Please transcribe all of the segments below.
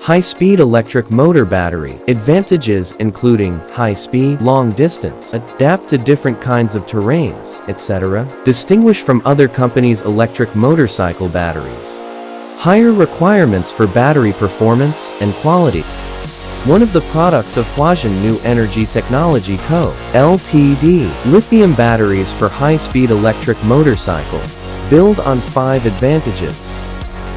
High-speed electric motor battery. Advantages including high speed, long distance, adapt to different kinds of terrains, etc. Distinguish from other companies' electric motorcycle batteries. Higher requirements for battery performance and quality. One of the products of Huajian New Energy Technology Co., Ltd. Lithium batteries for high-speed electric motorcycle. Build on 5 advantages.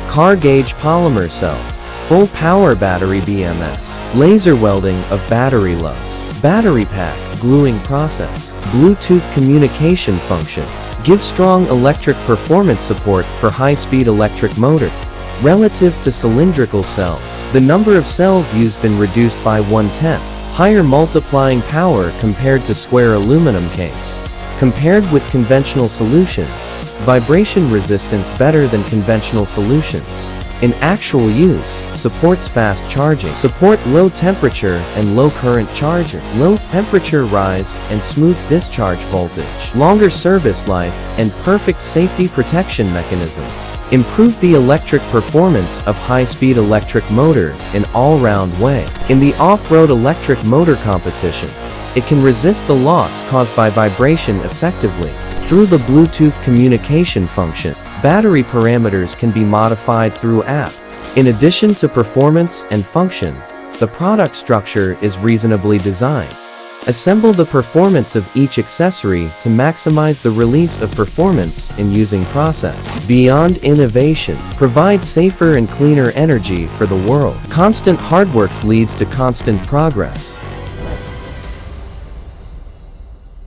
Car gauge polymer cell. Full power battery BMS. Laser welding of battery lugs. Battery pack gluing process. Bluetooth communication function. Give strong electric performance support for high-speed electric motor. Relative to cylindrical cells, the number of cells used been reduced by 1/10. Higher multiplying power compared to square aluminum case. Compared with conventional solutions, vibration resistance better than conventional solutions. In actual use, supports fast charging. Support low temperature and low current charger. Low temperature rise and smooth discharge voltage. Longer service life and perfect safety protection mechanism. Improve the electric performance of high-speed electric motor in all-round way. In the off-road electric motor competition, it can resist the loss caused by vibration effectively. Through the Bluetooth communication function, battery parameters can be modified through app. In addition to performance and function, the product structure is reasonably designed. Assemble the performance of each accessory to maximize the release of performance in using process. Beyond innovation, provide safer and cleaner energy for the world. Constant hard work leads to constant progress.